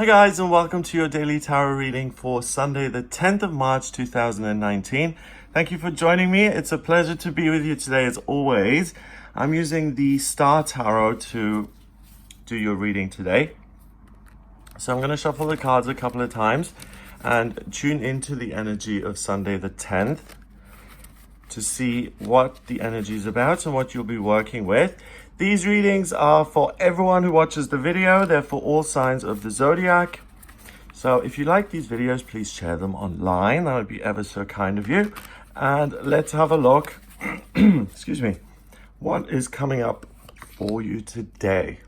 Hi guys, and welcome to your daily tarot reading for Sunday the 10th of March 2019. Thank you for joining me. It's a pleasure to be with you today as always. I'm using the Star Tarot to do your reading today. So I'm going to shuffle the cards a couple of times and tune into the energy of Sunday the 10th to see what the energy is about and what you'll be working with. These readings are for everyone who watches the video. They're for all signs of the zodiac. So if you like these videos, please share them online. That would be ever so kind of you. And let's have a look. Excuse me. What is coming up for you today?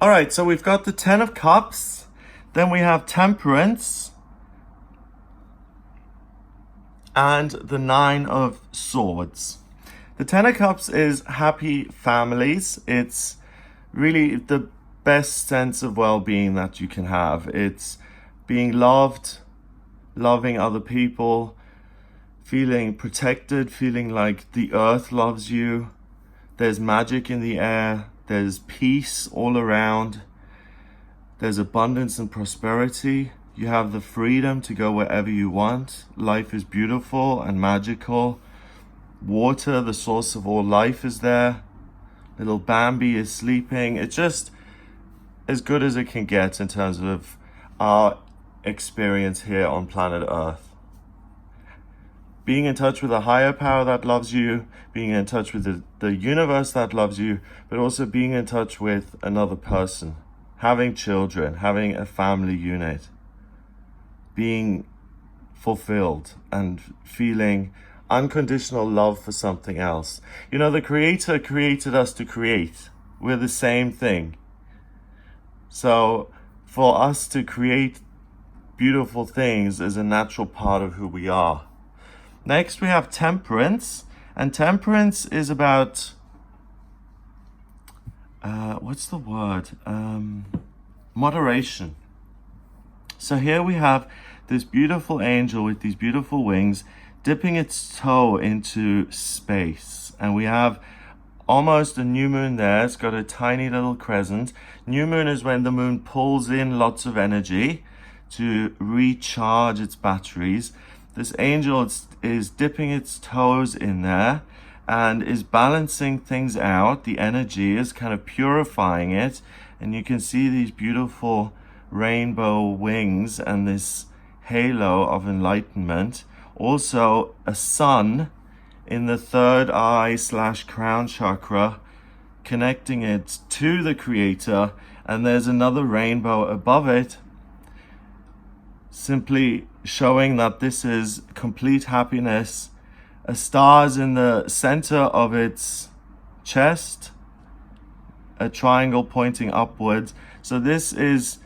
All right, so we've got the 10 of Cups. Then we have Temperance. And the 9 of Swords. The 10 of Cups is happy families. It's really the best sense of well-being that you can have. It's being loved, loving other people, feeling protected, feeling like the earth loves you. There's magic in the air. There's peace all around. There's abundance and prosperity. You have the freedom to go wherever you want. Life is beautiful and magical. Water, the source of all life, is there. Little Bambi is sleeping. It's just as good as it can get in terms of our experience here on planet Earth. Being in touch with a higher power that loves you, being in touch with the universe that loves you, but also being in touch with another person. Having children, having a family unit. Being fulfilled and feeling unconditional love for something else. You know, the Creator created us to create. We're the same thing. So for us to create beautiful things is a natural part of who we are. Next we have Temperance. And Temperance is about, what's the word? Moderation. So here we have this beautiful angel with these beautiful wings dipping its toe into space. And we have almost a new moon there. It's got a tiny little crescent. New moon is when the moon pulls in lots of energy to recharge its batteries. This angel is dipping its toes in there and is balancing things out. The energy is kind of purifying it. And you can see these beautiful rainbow wings and this halo of enlightenment. Also a sun in the third eye / crown chakra, connecting it to the Creator. And there's another rainbow above it, simply showing that this is complete happiness. A star is in the center of its chest, a triangle pointing upwards. So this is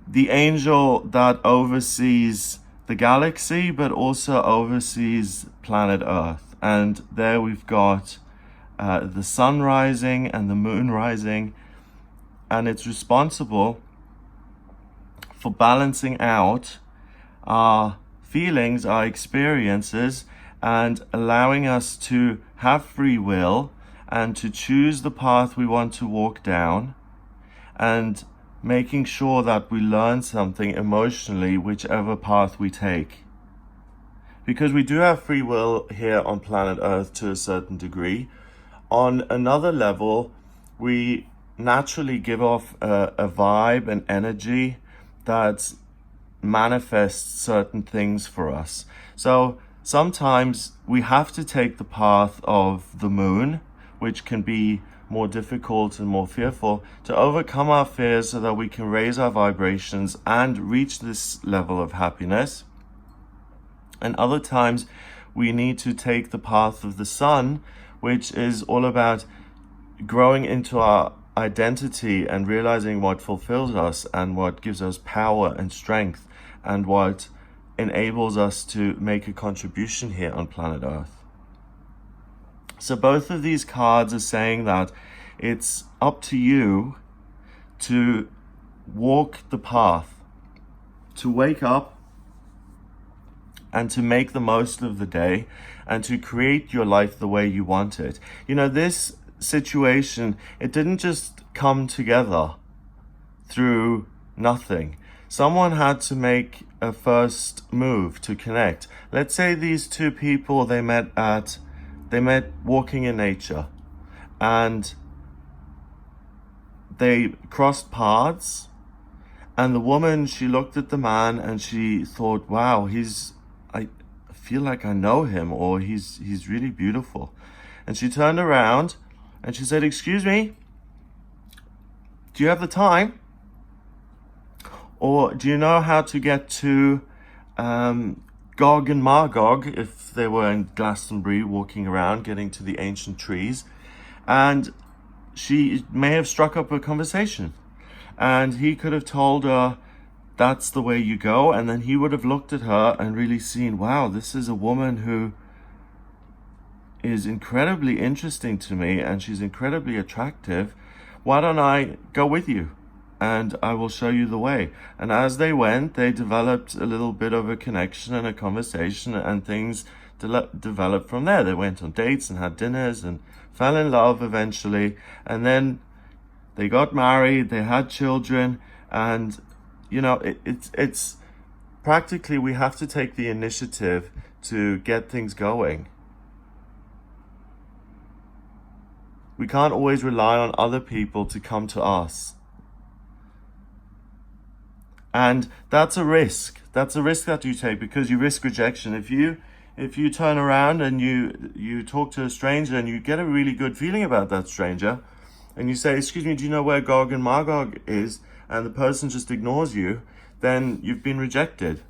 the angel that oversees the galaxy, but also oversees planet Earth. And there we've got the sun rising and the moon rising, and it's responsible for balancing out our feelings, our experiences, and allowing us to have free will and to choose the path we want to walk down, and making sure that we learn something emotionally, whichever path we take. Because we do have free will here on planet Earth to a certain degree. On another level, we naturally give off a vibe and energy that manifests certain things for us. So sometimes we have to take the path of the moon, which can be more difficult and more fearful, to overcome our fears so that we can raise our vibrations and reach this level of happiness. And other times we need to take the path of the sun, which is all about growing into our identity and realizing what fulfills us and what gives us power and strength and what enables us to make a contribution here on planet Earth. So both of these cards are saying that it's up to you to walk the path, to wake up and to make the most of the day and to create your life the way you want it. You know, this situation, it didn't just come together through nothing. Someone had to make a first move to connect. Let's say these two people, they met walking in nature, and they crossed paths, and the woman, she looked at the man and she thought, wow, I feel like I know him, or he's really beautiful. And she turned around and she said, excuse me, do you have the time? Or do you know how to get to Gog and Magog, if they were in Glastonbury walking around, getting to the ancient trees? And she may have struck up a conversation. And he could have told her, that's the way you go. And then he would have looked at her and really seen, wow, this is a woman who is incredibly interesting to me, and she's incredibly attractive. Why don't I go with you? And I will show you the way. And as they went, they developed a little bit of a connection and a conversation, and things developed from there. They went on dates and had dinners and fell in love eventually. And then they got married, they had children, and it's practically, we have to take the initiative to get things going. We can't always rely on other people to come to us. And that's a risk. That's a risk that you take, because you risk rejection. If you turn around and you talk to a stranger and you get a really good feeling about that stranger, and you say, excuse me, do you know where Gog and Magog is? And the person just ignores you, then you've been rejected.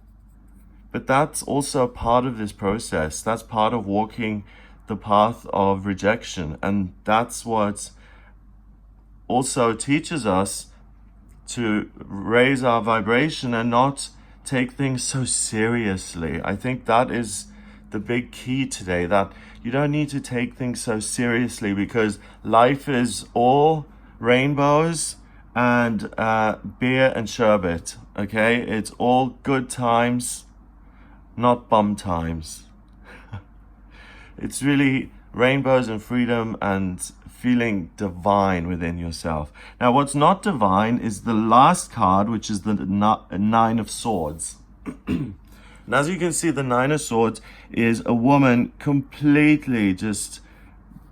But that's also part of this process. That's part of walking the path of rejection. And that's what also teaches us to raise our vibration and not take things so seriously. I think that is the big key today, that you don't need to take things so seriously, because life is all rainbows and beer and sherbet, okay? It's all good times, not bum times. It's really rainbows and freedom and feeling divine within yourself. Now, what's not divine is the last card, which is the Nine of Swords. And as you can see, the Nine of Swords is a woman completely just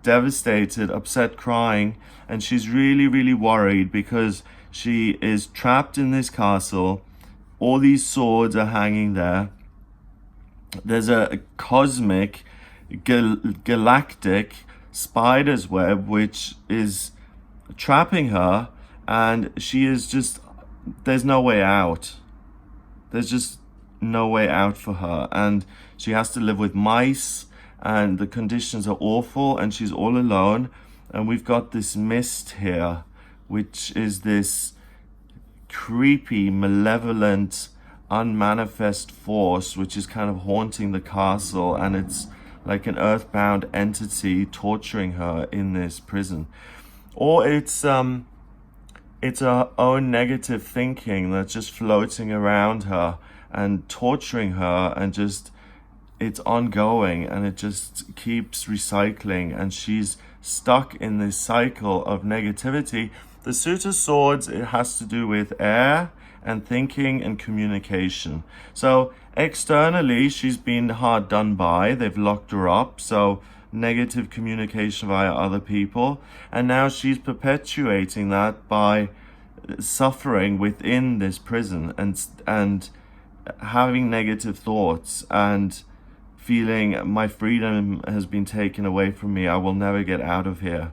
devastated, upset, crying, and she's really, really worried because she is trapped in this castle. All these swords are hanging there. There's a cosmic, galactic spider's web which is trapping her, and she is just, there's no way out. There's just no way out for her, and she has to live with mice, and the conditions are awful, and she's all alone. And we've got this mist here, which is this creepy, malevolent, unmanifest force which is kind of haunting the castle, and it's like an earthbound entity torturing her in this prison. Or it's her own negative thinking that's just floating around her and torturing her, and just, it's ongoing, and it just keeps recycling, and she's stuck in this cycle of negativity. The Suit of Swords, it has to do with air and thinking and communication. So externally, she's been hard done by. They've locked her up, so negative communication via other people. And now she's perpetuating that by suffering within this prison, and having negative thoughts and feeling my freedom has been taken away from me. I will never get out of here.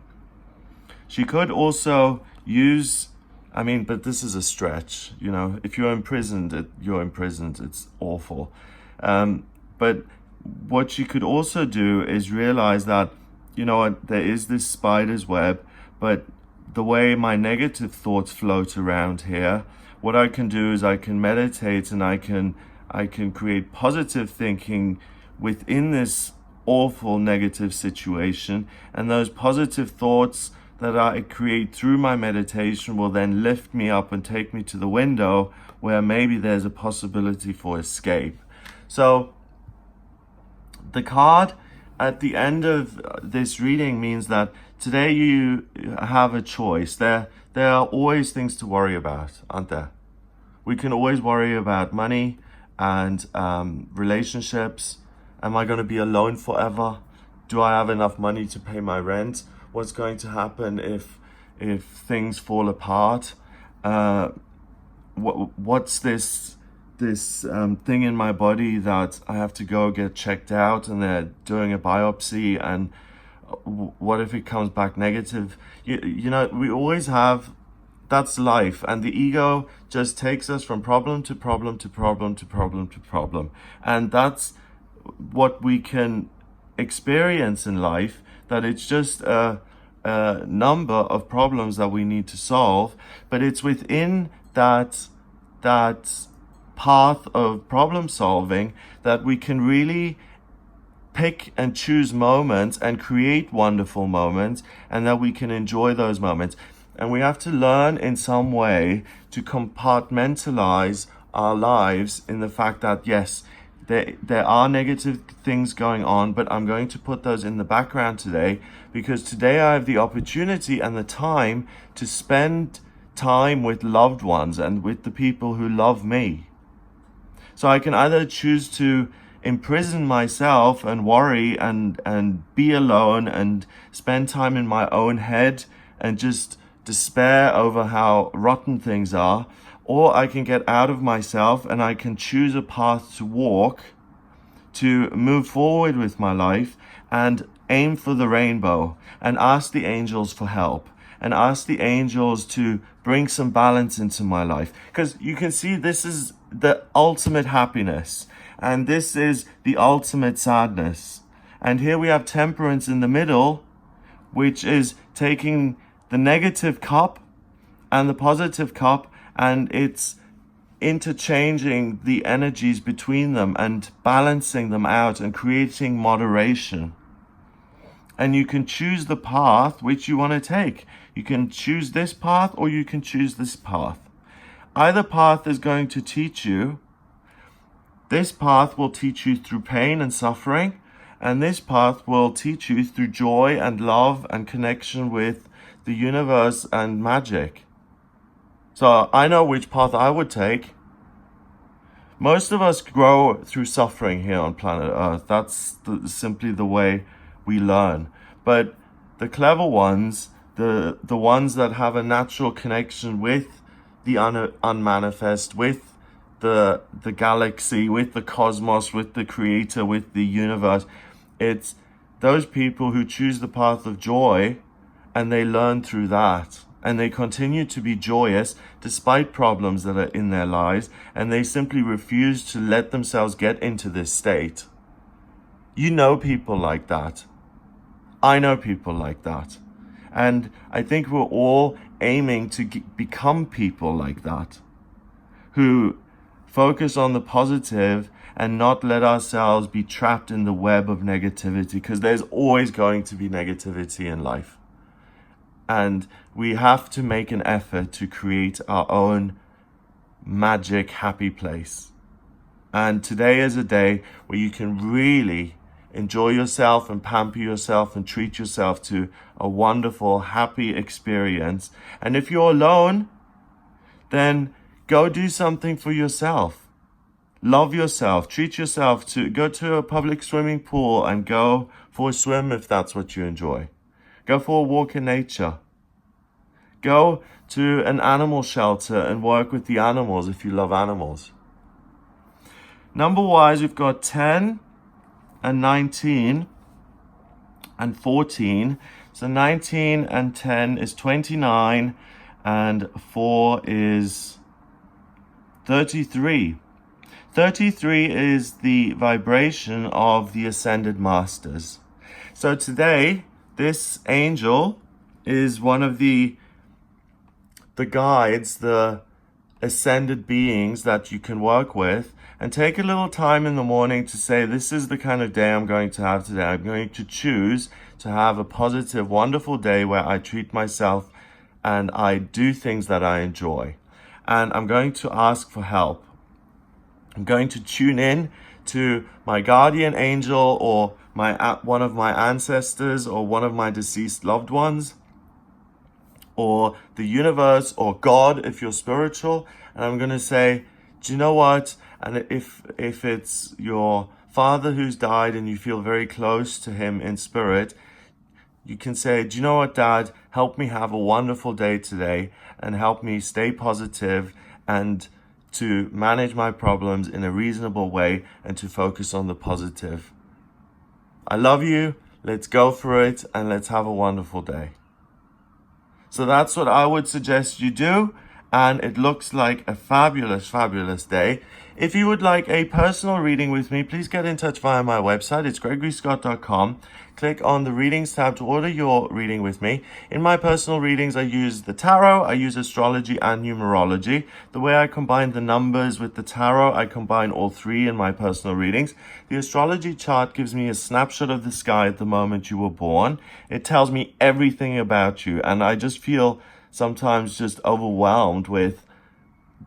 She could also use, but this is a stretch, if you're imprisoned, you're imprisoned, it's awful. But what she could also do is realize that, there is this spider's web, but the way my negative thoughts float around here, what I can do is I can meditate, and I can create positive thinking within this awful negative situation, and those positive thoughts that I create through my meditation will then lift me up and take me to the window where maybe there's a possibility for escape. So the card at the end of this reading means that today you have a choice. There are always things to worry about, aren't there? We can always worry about money and relationships. Am I going to be alone forever? Do I have enough money to pay my rent? What's going to happen if things fall apart? What's this thing in my body that I have to go get checked out, and they're doing a biopsy, and what if it comes back negative? You know, we always have. That's life, and the ego just takes us from problem to problem to problem to problem to problem, and that's what we can experience in life. That it's just a number of problems that we need to solve, but it's within that path of problem solving that we can really pick and choose moments and create wonderful moments, and that we can enjoy those moments. And we have to learn in some way to compartmentalize our lives in the fact that, yes, there are negative things going on, but I'm going to put those in the background today, because today I have the opportunity and the time to spend time with loved ones and with the people who love me. So I can either choose to imprison myself and worry and be alone and spend time in my own head and just despair over how rotten things are, or I can get out of myself and I can choose a path to walk, to move forward with my life and aim for the rainbow and ask the angels for help and ask the angels to bring some balance into my life. Because you can see this is the ultimate happiness and this is the ultimate sadness. And here we have temperance in the middle, which is taking the negative cup and the positive cup, and it's interchanging the energies between them and balancing them out and creating moderation. And you can choose the path which you want to take. You can choose this path or you can choose this path. Either path is going to teach you. This path will teach you through pain and suffering, and this path will teach you through joy and love and connection with the universe and magic. So I know which path I would take. Most of us grow through suffering here on planet Earth. That's simply the way we learn. But the clever ones, the ones that have a natural connection with the unmanifest, with the galaxy, with the cosmos, with the creator, with the universe, it's those people who choose the path of joy, and they learn through that, and they continue to be joyous despite problems that are in their lives, and they simply refuse to let themselves get into this state. You know people like that. I know people like that. And I think we're all aiming to become people like that, who focus on the positive and not let ourselves be trapped in the web of negativity, because there's always going to be negativity in life. And we have to make an effort to create our own magic, happy place. And today is a day where you can really enjoy yourself and pamper yourself and treat yourself to a wonderful, happy experience. And if you're alone, then go do something for yourself. Love yourself, treat yourself, to go to a public swimming pool and go for a swim if that's what you enjoy. Go for a walk in nature. Go to an animal shelter and work with the animals if you love animals. Number-wise, we've got 10 and 19 and 14. So 19 and 10 is 29 and 4 is 33. 33 is the vibration of the Ascended Masters. So today, this angel is one of the guides, the ascended beings that you can work with, and take a little time in the morning to say, this is the kind of day I'm going to have today. I'm going to choose to have a positive, wonderful day where I treat myself and I do things that I enjoy. And I'm going to ask for help. I'm going to tune in to my guardian angel or one of my ancestors or one of my deceased loved ones, or the universe or God if you're spiritual, and I'm going to say, do you know what? And if it's your father who's died and you feel very close to him in spirit, you can say, do you know what, Dad? Help me have a wonderful day today and help me stay positive and to manage my problems in a reasonable way and to focus on the positive. I love you. Let's go for it and let's have a wonderful day. So that's what I would suggest you do. And it looks like a fabulous, fabulous day. If you would like a personal reading with me, please get in touch via my website. It's gregoryscott.com. Click on the readings tab to order your reading with me. In my personal readings, I use the tarot, I use astrology and numerology. The way I combine the numbers with the tarot, I combine all three in my personal readings. The astrology chart gives me a snapshot of the sky at the moment you were born. It tells me everything about you, and I just feel sometimes just overwhelmed with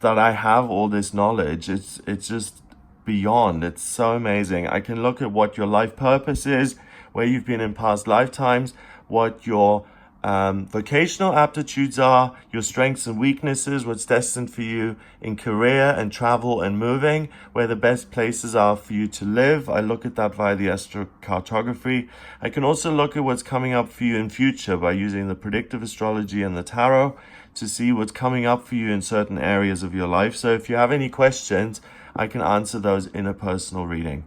that I have all this knowledge. It's just beyond. It's so amazing. I can look at what your life purpose is, where you've been in past lifetimes, what your vocational aptitudes are, your strengths and weaknesses, what's destined for you in career and travel and moving, where the best places are for you to live. I look at that via the astrocartography. I can also look at what's coming up for you in future by using the predictive astrology and the tarot to see what's coming up for you in certain areas of your life. So if you have any questions, I can answer those in a personal reading.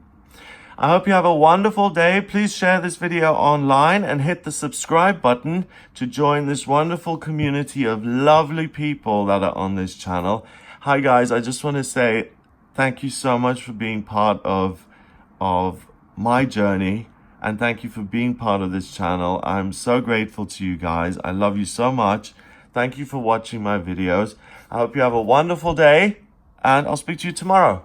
I hope you have a wonderful day. Please share this video online and hit the subscribe button to join this wonderful community of lovely people that are on this channel. Hi guys, I just want to say thank you so much for being part of my journey, and thank you for being part of this channel. I'm so grateful to you guys. I love you so much. Thank you for watching my videos. I hope you have a wonderful day, and I'll speak to you tomorrow.